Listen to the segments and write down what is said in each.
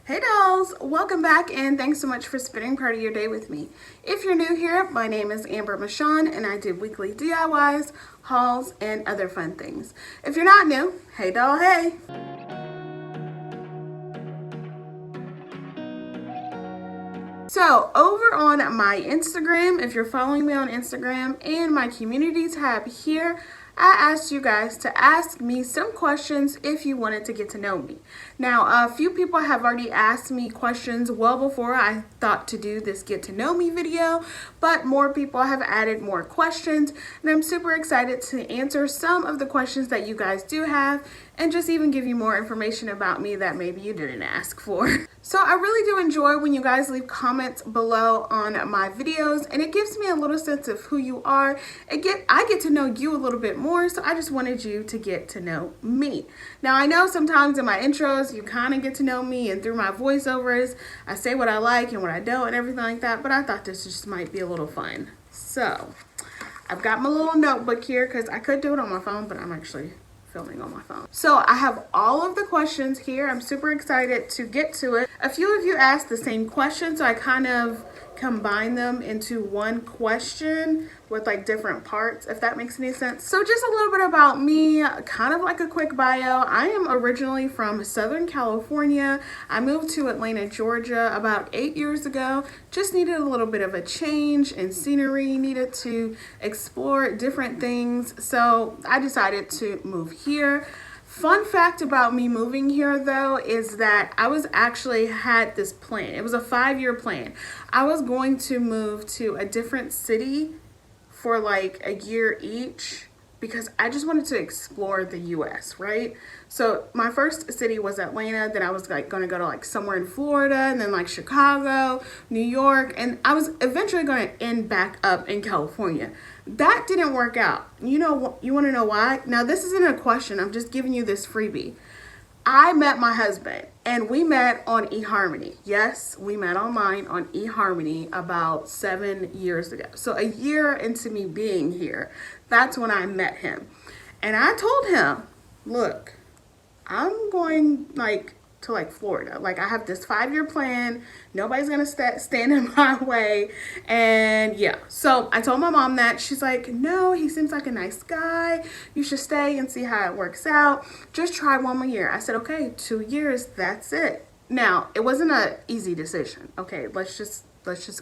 Hey dolls, welcome back and thanks so much for spending part of your day with me. If you're new here, my name is Amber Michon and I do weekly DIYs, hauls, and other fun things. If you're not new, hey doll, hey! So over on my Instagram, if you're following me on Instagram and my community tab here, I asked you guys to ask me some questions if you wanted to get to know me. Now, a few people have already asked me questions well before I thought to do this get to know me video, but more people have added more questions, and I'm super excited to answer some of the questions that you guys do have and just even give you more information about me that maybe you didn't ask for. So I really do enjoy when you guys leave comments below on my videos, and it gives me a little sense of who you are. I get to know you a little bit more, so I just wanted you to get to know me. Now I know sometimes in my intros you kind of get to know me, and through my voiceovers I say what I like and what I don't and everything like that, but I thought this just might be a little fun. So I've got my little notebook here because I could do it on my phone, but I'm actually filming on my phone. So I have all of the questions here. I'm super excited to get to it. A few of you asked the same question, so I kind of combine them into one question with like different parts, if that makes any sense. So just a little bit about me, kind of like a quick bio. I am originally from Southern California. I moved to Atlanta, Georgia about 8 years ago. Just needed a little bit of a change in scenery, needed to explore different things. So I decided to move here. Fun fact about me moving here though is that I was actually had this plan. It was a 5-year plan. I was going to move to a different city for like a year each because I just wanted to explore the US, right? So my first city was Atlanta, then I was like gonna go to like somewhere in Florida, and then like Chicago, New York, and I was eventually gonna end back up in California. That didn't work out. You wanna know why? Now this isn't a question, I'm just giving you this freebie. I met my husband and we met on eHarmony. Yes, we met online on eHarmony about 7 years ago. So a year into me being here, that's when I met him. And I told him, look, I'm going to Florida. Like I have this 5-year plan. Nobody's gonna stand in my way. And yeah, so I told my mom that. She's like, no, he seems like a nice guy. You should stay and see how it works out. Just try 1 more year. I said, okay, 2 years, that's it. Now, it wasn't an easy decision. Okay, let's just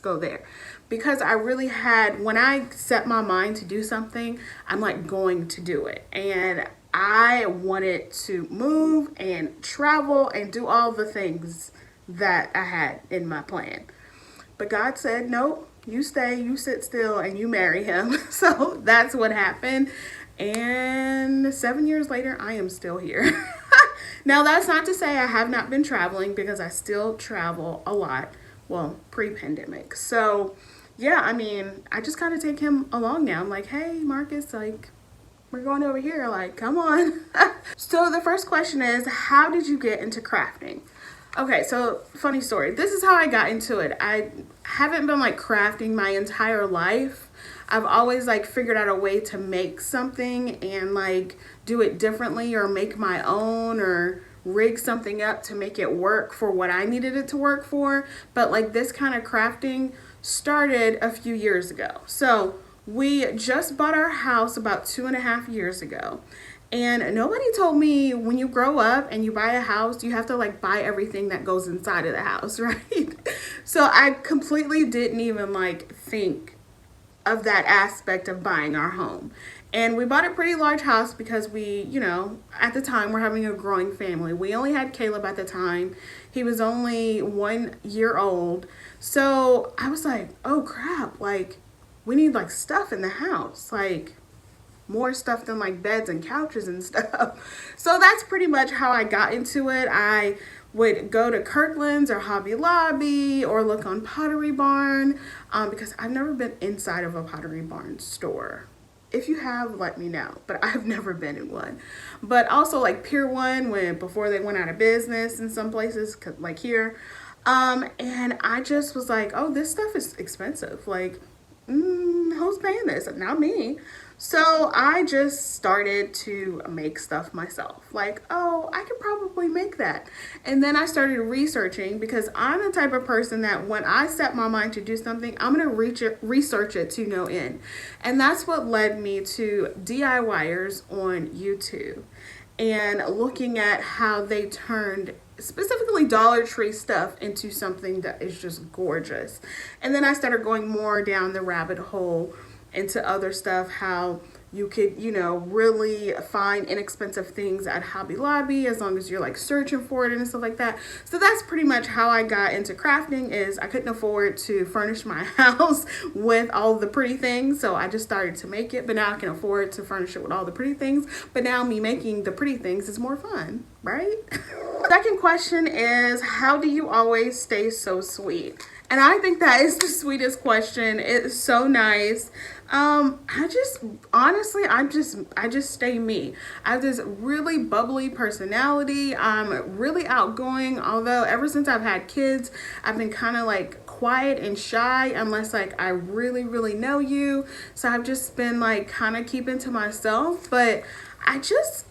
go there, because I really had, when I set my mind to do something, I'm like going to do it. And I wanted to move and travel and do all the things that I had in my plan. But God said, nope, you stay, you sit still, and you marry him. So that's what happened. And 7 years later, I am still here. Now, that's not to say I have not been traveling, because I still travel a lot. Well, pre-pandemic. So yeah, I mean, I just gotta take him along now. I'm like, hey, Marcus, like, we're going over here, like, come on. So the first question is, how did you get into crafting? Okay, so funny story. This is how I got into it. I haven't been like crafting my entire life. I've always like figured out a way to make something and like do it differently, or make my own, or rig something up to make it work for what I needed it to work for. But like this kind of crafting started a few years ago. So we just bought our house about 2.5 years ago. And nobody told me when you grow up and you buy a house, you have to like buy everything that goes inside of the house, right? So I completely didn't even like think of that aspect of buying our home. And we bought a pretty large house because we, at the time we're having a growing family. We only had Caleb at the time. He was only 1 year old. So I was like, oh crap, like we need like stuff in the house, like more stuff than like beds and couches and stuff. So that's pretty much how I got into it. I would go to Kirkland's or Hobby Lobby or look on Pottery Barn, because I've never been inside of a Pottery Barn store. If you have, let me know, but I've never been in one. But also like Pier 1, before they went out of business in some places, like here. And I just was like, oh, this stuff is expensive. Like, who's paying this? Not me. So I just started to make stuff myself. Like, oh, I could probably make that. And then I started researching because I'm the type of person that when I set my mind to do something, I'm going to research it to no end. And that's what led me to DIYers on YouTube and looking at how they turned specifically Dollar Tree stuff into something that is just gorgeous. And then I started going more down the rabbit hole into other stuff, how you could, really find inexpensive things at Hobby Lobby as long as you're like searching for it and stuff like that. So that's pretty much how I got into crafting. Is I couldn't afford to furnish my house with all the pretty things, so I just started to make it. But now I can afford to furnish it with all the pretty things. But now me making the pretty things is more fun, right? Second question is, how do you always stay so sweet? And I think that is the sweetest question. It's so nice. I just honestly, I just stay me. I have this really bubbly personality. I'm really outgoing. Although ever since I've had kids, I've been kind of like quiet and shy unless like I really, really know you. So I've just been like kind of keeping to myself. But I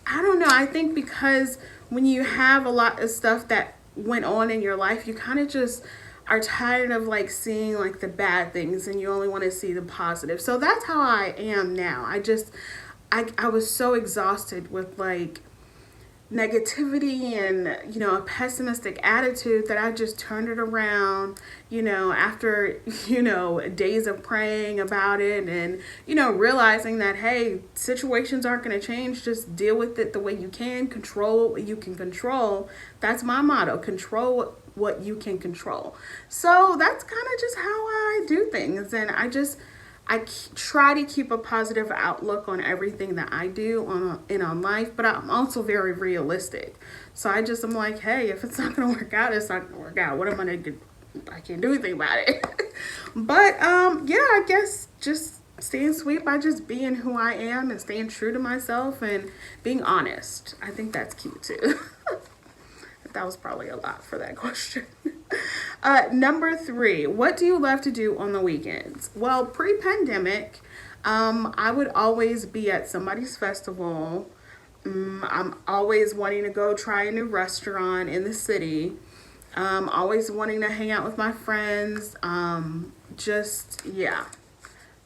don't know. I think because when you have a lot of stuff that went on in your life, you kind of just are tired of like seeing like the bad things and you only want to see the positive. So that's how I am now. I was so exhausted with like negativity and a pessimistic attitude that I just turned it around, after days of praying about it and realizing that, hey, situations aren't going to change. Just deal with it the way you can, control what you can control. That's my motto: control what you can control. So that's kind of just how I do things. And I try to keep a positive outlook on everything that I do on life, but I'm also very realistic. So I'm like, hey, if it's not going to work out, it's not going to work out. What am I going to do? I can't do anything about it. But yeah, I guess just staying sweet by just being who I am and staying true to myself and being honest. I think that's key too. That was probably a lot for that question. Number 3, what do you love to do on the weekends? Well, pre-pandemic, I would always be at somebody's festival. I'm always wanting to go try a new restaurant in the city. Always wanting to hang out with my friends. Yeah.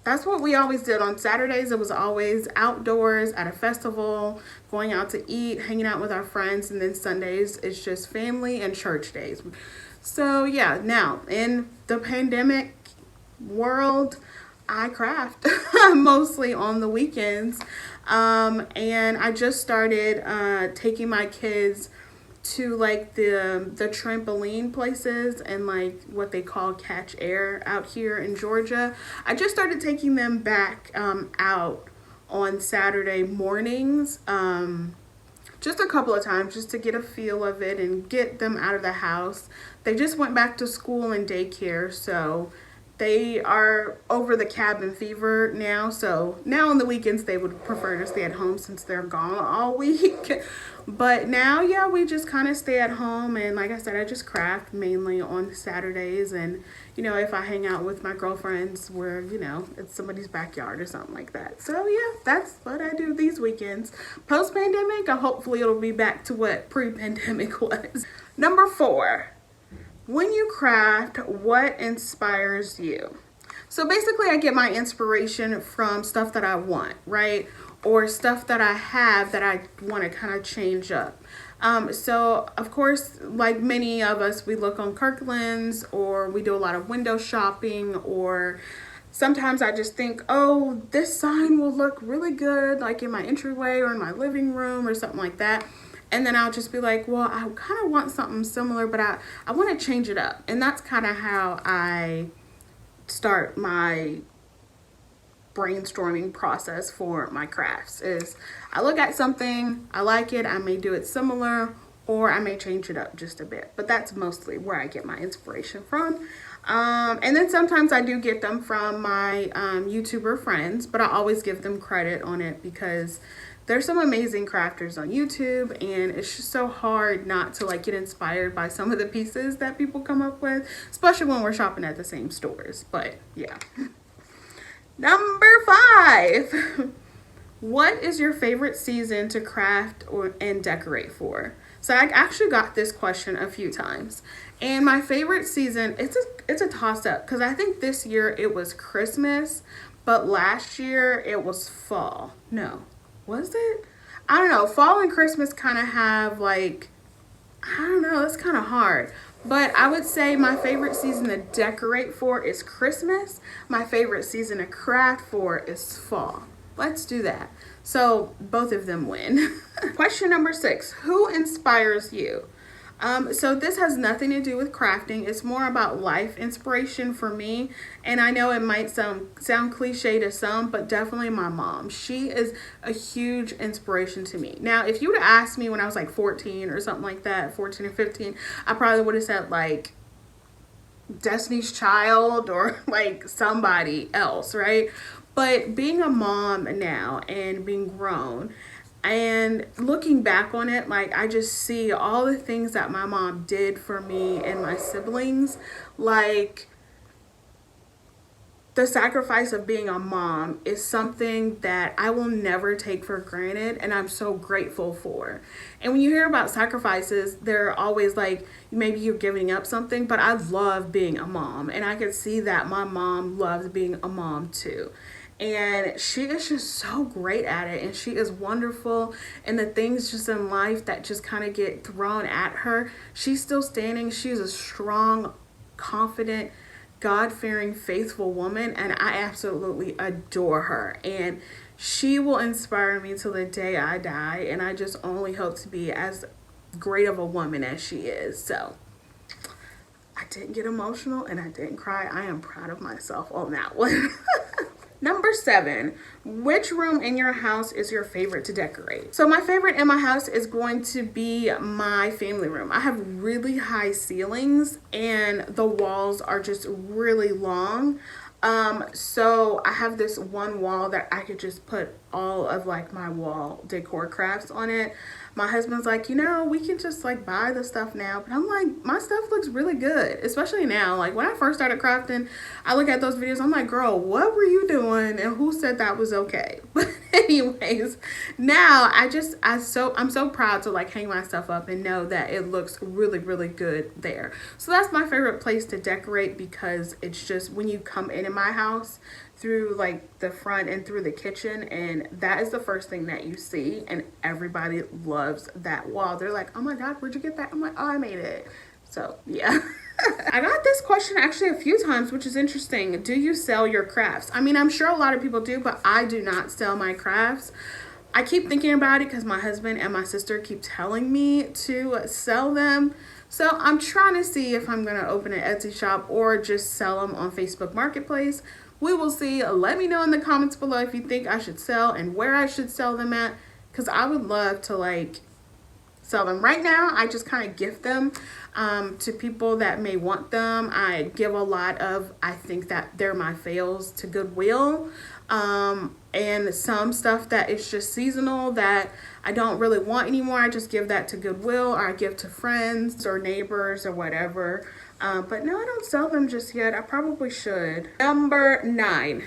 That's what we always did on Saturdays. It was always outdoors at a festival, going out to eat, hanging out with our friends. And then Sundays, it's just family and church days. So yeah, now in the pandemic world, I craft mostly on the weekends. And I just started taking my kids to like the trampoline places and like what they call catch air out here in Georgia. I just started taking them back out on Saturday mornings, just a couple of times, just to get a feel of it and get them out of the house. They just went back to school and daycare, so they are over the cabin fever now. So now on the weekends they would prefer to stay at home since they're gone all week. But now, yeah, we just kind of stay at home. And like I said, I just craft mainly on Saturdays. And, if I hang out with my girlfriends where, it's somebody's backyard or something like that. So yeah, that's what I do these weekends. Post-pandemic, hopefully it'll be back to what pre-pandemic was. Number 4. When you craft, what inspires you? So basically, I get my inspiration from stuff that I want, right? Or stuff that I have that I want to kind of change up. So, of course, like many of us, we look on Kirkland's, or we do a lot of window shopping, or sometimes I just think, oh, this sign will look really good, like in my entryway or in my living room or something like that. And then I'll just be like, well, I kind of want something similar, but I want to change it up. And that's kind of how I start my brainstorming process for my crafts. Is I look at something, I like it, I may do it similar, or I may change it up just a bit. But that's mostly where I get my inspiration from. And then sometimes I do get them from my YouTuber friends, but I always give them credit on it because there's some amazing crafters on YouTube, and it's just so hard not to like get inspired by some of the pieces that people come up with, especially when we're shopping at the same stores. But yeah. Number 5. What is your favorite season to craft and decorate for? So I actually got this question a few times. And my favorite season, it's a toss up because I think this year it was Christmas, but last year it was fall. No. Was it? I don't know. Fall and Christmas kind of have like, I don't know, that's kind of hard. But I would say my favorite season to decorate for is Christmas. My favorite season to craft for is fall. Let's do that. So both of them win. Question number 6. Who inspires you? So this has nothing to do with crafting. It's more about life inspiration for me. And I know it might sound cliche to some, but definitely my mom. She is a huge inspiration to me. Now, if you would have asked me when I was like 14 or something like that, 14 or 15, I probably would have said like Destiny's Child or like somebody else, right? But being a mom now and being grown, and looking back on it, like I just see all the things that my mom did for me and my siblings. Like the sacrifice of being a mom is something that I will never take for granted, and I'm so grateful for. And when you hear about sacrifices, they're always like maybe you're giving up something, but I love being a mom, and I can see that my mom loves being a mom too. And she is just so great at it, and she is wonderful. And the things just in life that just kind of get thrown at her, she's still standing. She's a strong, confident, God-fearing, faithful woman, and I absolutely adore her. And she will inspire me till the day I die, and I just only hope to be as great of a woman as she is. So I didn't get emotional and I didn't cry. I am proud of myself on that one. Number 7, which room in your house is your favorite to decorate? So my favorite in my house is going to be my family room. I have really high ceilings and the walls are just really long. So I have this one wall that I could just put all of like my wall decor crafts on it. My husband's like, we can just like buy the stuff now. But I'm like, my stuff looks really good, especially now. Like when I first started crafting, I look at those videos, I'm like, girl, what were you doing? And who said that was okay? But anyways, now I'm so proud to like hang my stuff up and know that it looks really, really good there. So that's my favorite place to decorate because it's just when you come in my house through like the front and through the kitchen, and that is the first thing that you see, and everybody loves that wall. They're like, oh my god, where'd you get that? I'm like, oh, I made it. So yeah. I got this question actually a few times, which is interesting. Do you sell your crafts? I mean, I'm sure a lot of people do, but I do not sell my crafts. I keep thinking about it because my husband and my sister keep telling me to sell them. So I'm trying to see if I'm going to open an Etsy shop or just sell them on Facebook Marketplace. We will see. Let me know in the comments below if you think I should sell and where I should sell them at, because I would love to like sell them. Right now, I just kind of gift them to people that may want them. I give a lot of, I think that they're my fails, to Goodwill. And some stuff that is just seasonal that I don't really want anymore, I just give that to Goodwill, or I give to friends or neighbors or whatever. But no, I don't sell them just yet. I probably should. Number 9.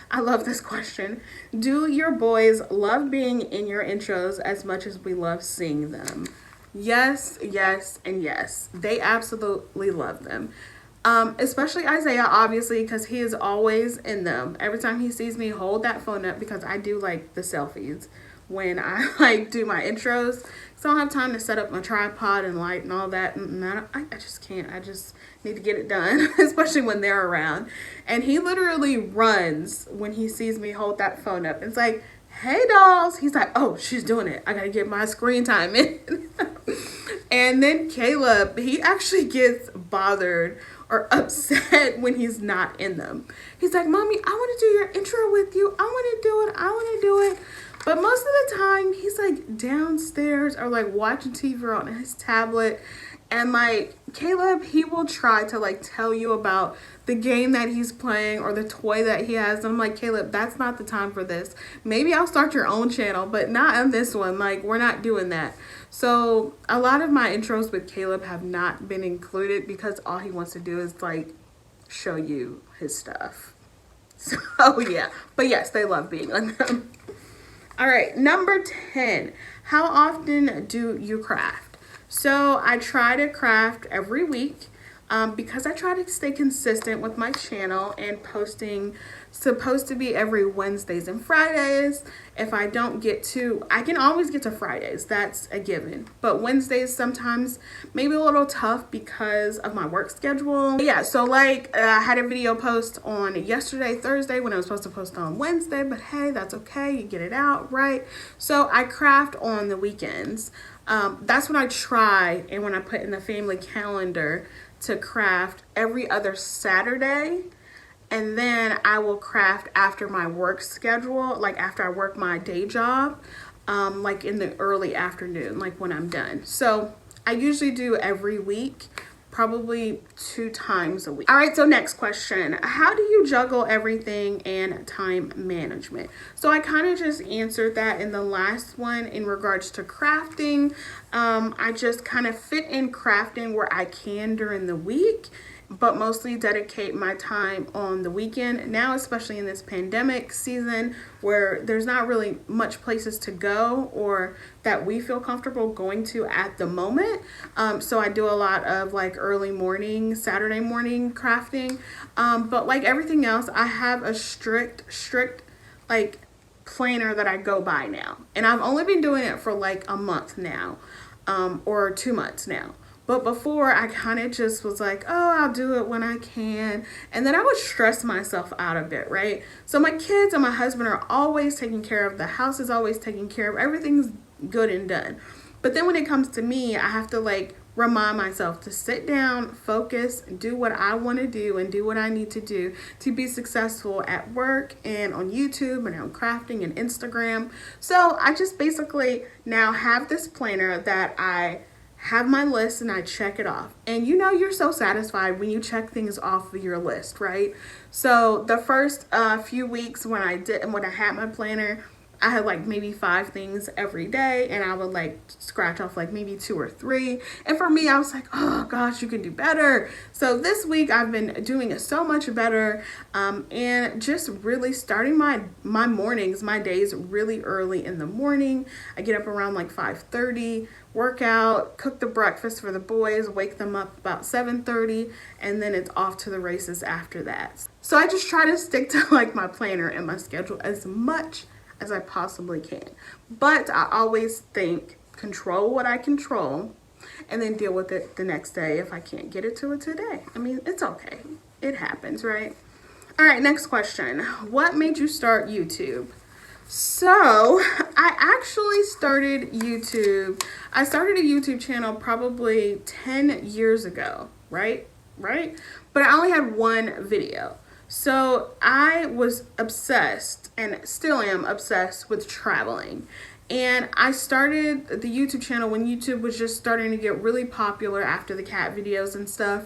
I love this question. Do your boys love being in your intros as much as we love seeing them? Yes, yes, and yes. They absolutely love them. Especially Isaiah, obviously, because he is always in them. Every time he sees me hold that phone up, because I do like the selfies when I like do my intros. So I don't have time to set up my tripod and light and all that. And I just can't. I just need to get it done, especially when they're around. And he literally runs when he sees me hold that phone up. It's like, hey dolls. He's like, oh, she's doing it. I gotta get my screen time in. And then Caleb, he actually gets bothered or upset when he's not in them. He's like, mommy, I want to do your intro with you. I want to do it. I want to do it. But most of the time he's like downstairs or like watching TV on his tablet. And like Caleb, he will try to like tell you about the game that he's playing or the toy that he has. And I'm like, Caleb, that's not the time for this. Maybe I'll start your own channel, but not on this one. Like, we're not doing that. So a lot of my intros with Caleb have not been included because all he wants to do is like show you his stuff. So yeah, but yes, they love being on them. All right, number 10. How often do you craft? So I try to craft every week because I try to stay consistent with my channel and posting supposed to be every Wednesdays and Fridays. If I don't get to, I can always get to Fridays. That's a given. But Wednesdays sometimes maybe a little tough because of my work schedule. But yeah, so like I had a video post on yesterday, Thursday, when I was supposed to post on Wednesday, but hey, that's okay. You get it out, right? So I craft on the weekends. That's when I try, and when I put in the family calendar to craft every other Saturday. And then I will craft after my work schedule, like after I work my day job, like in the early afternoon, like when I'm done. So I usually do every week, probably 2 times a week. All right, so next question. How do you juggle everything and time management? So I kind of just answered that in the last one in regards to crafting. I just kind of fit in crafting where I can during the week, but mostly dedicate my time on the weekend. Now, especially in this pandemic season where there's not really much places to go or that we feel comfortable going to at the moment. So I do a lot of like early morning, Saturday morning crafting. But like everything else, I have a strict like planner that I go by now. And I've only been doing it for like a month now, or 2 months now. But before, I kind of just was like, oh, I'll do it when I can. And then I would stress myself out a bit, right? So my kids and my husband are always taken care of. The house is always taken care of. Everything's good and done. But then when it comes to me, I have to like remind myself to sit down, focus, do what I want to do and do what I need to do to be successful at work and on YouTube and on crafting and Instagram. So I just basically now have this planner that I have my list and I check it off. And you know, you're so satisfied when you check things off of your list, right? So the first few weeks when I had my planner, I had like maybe 5 things every day, and I would like scratch off like maybe 2 or 3. And for me, I was like, oh gosh, you can do better. So this week I've been doing it so much better, and just really starting my mornings, my days really early in the morning. I get up around like 5:30, work out, cook the breakfast for the boys, wake them up about 7:30, and then it's off to the races after that. So I just try to stick to like my planner and my schedule as much as I possibly can. But I always think control what I control and then deal with it the next day if I can't get it to it today. I mean, it's okay. It happens, right? All right, next question. What made you start YouTube? So I actually started YouTube. I started a YouTube channel probably 10 years ago, right? But I only had one video. So I was obsessed and still am obsessed with traveling. And I started the YouTube channel when YouTube was just starting to get really popular after the cat videos and stuff.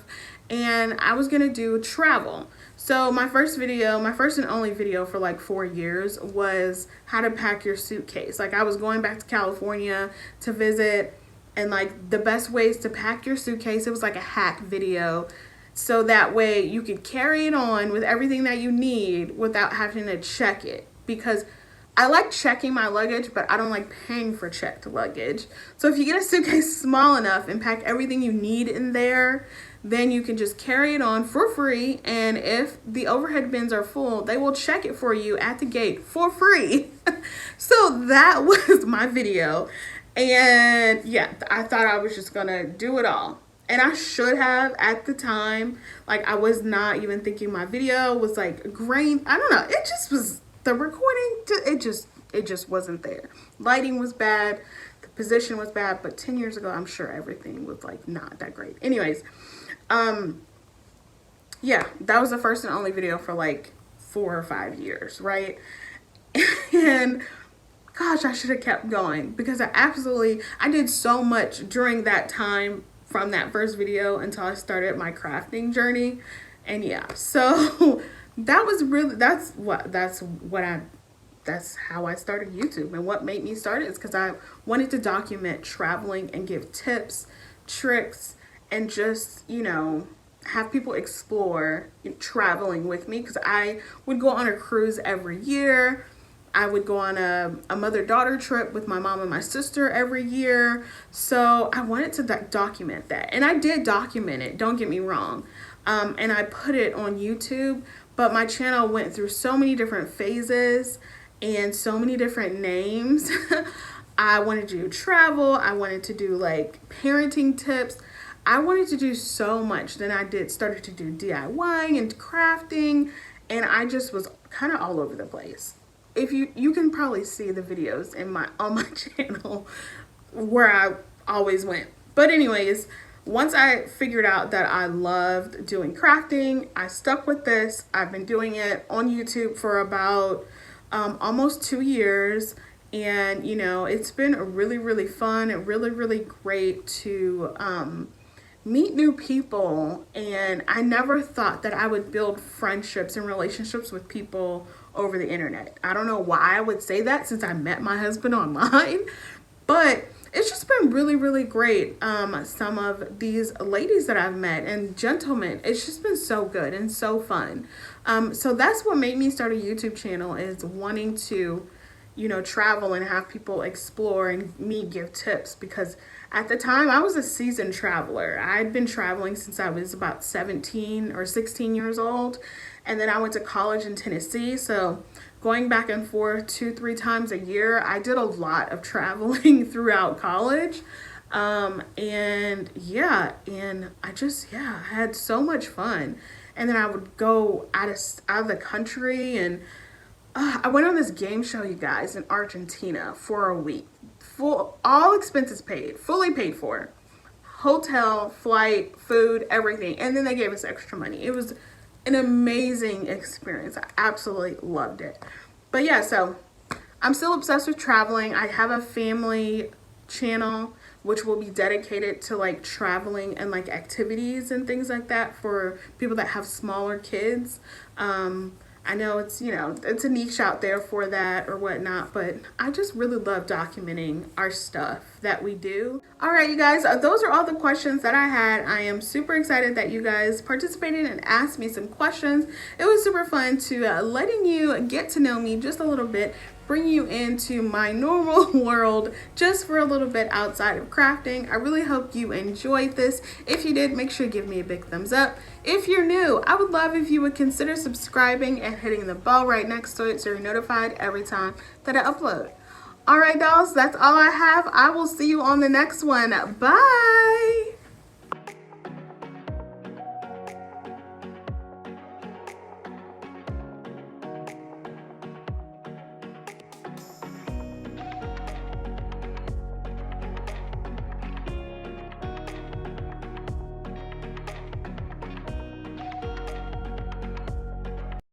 And I was gonna do travel. So my first and only video for like 4 years was how to pack your suitcase. Like I was going back to California to visit, and like the best ways to pack your suitcase. It was like a hack video. So that way you could carry it on with everything that you need without having to check it. Because I like checking my luggage, but I don't like paying for checked luggage. So if you get a suitcase small enough and pack everything you need in there, then you can just carry it on for free. And if the overhead bins are full, they will check it for you at the gate for free. So that was my video. And yeah, I thought I was just gonna do it all. And I should have at the time. Like I was not even thinking my video was like grain. I don't know. It just was the recording. It just wasn't there. Lighting was bad. The position was bad. But 10 years ago, I'm sure everything was like not that great. Anyways, yeah, that was the first and only video for like 4 or 5 years, right? And gosh, I should have kept going because I did so much during that time from that first video until I started my crafting journey. And yeah, so that's how I started YouTube. And what made me start it is because I wanted to document traveling and give tips, tricks, and just, you know, have people explore traveling with me, because I would go on a cruise every year. I would go on a mother-daughter trip with my mom and my sister every year. So I wanted to document that. And I did document it, don't get me wrong. And I put it on YouTube, but my channel went through so many different phases and so many different names. I wanted to do travel. I wanted to do like parenting tips. I wanted to do so much. Then I started to do DIYing and crafting, and I just was kind of all over the place. If you can probably see the videos on my channel where I always went. But anyways, once I figured out that I loved doing crafting, I stuck with this. I've been doing it on YouTube for about almost 2 years. And, you know, it's been really, really fun and really, really great to meet new people. And I never thought that I would build friendships and relationships with people over the internet. I don't know why I would say that since I met my husband online, but it's just been really, really great. Some of these ladies that I've met and gentlemen, it's just been so good and so fun. So that's what made me start a YouTube channel, is wanting to, you know, travel and have people explore and me give tips, because at the time I was a seasoned traveler. I'd been traveling since I was about 17 or 16 years old. And then I went to college in Tennessee. So going back and forth 2-3 times a year, I did a lot of traveling throughout college. And yeah, and I had so much fun. And then I would go out of the country, and I went on this game show, you guys, in Argentina for a week. All expenses paid, fully paid for. Hotel, flight, food, everything. And then they gave us extra money. It was an amazing experience. I absolutely loved it. But yeah, so I'm still obsessed with traveling. I have a family channel which will be dedicated to like traveling and like activities and things like that for people that have smaller kids. I know it's, you know, it's a niche out there for that or whatnot, but I just really love documenting our stuff that we do. All right, you guys, those are all the questions that I had. I am super excited that you guys participated and asked me some questions. It was super fun to letting you get to know me just a little bit, bring you into my normal world just for a little bit outside of crafting. I really hope you enjoyed this. If you did, make sure you give me a big thumbs up. If you're new, I would love if you would consider subscribing and hitting the bell right next to it so you're notified every time that I upload. All right, dolls, that's all I have. I will see you on the next one. Bye.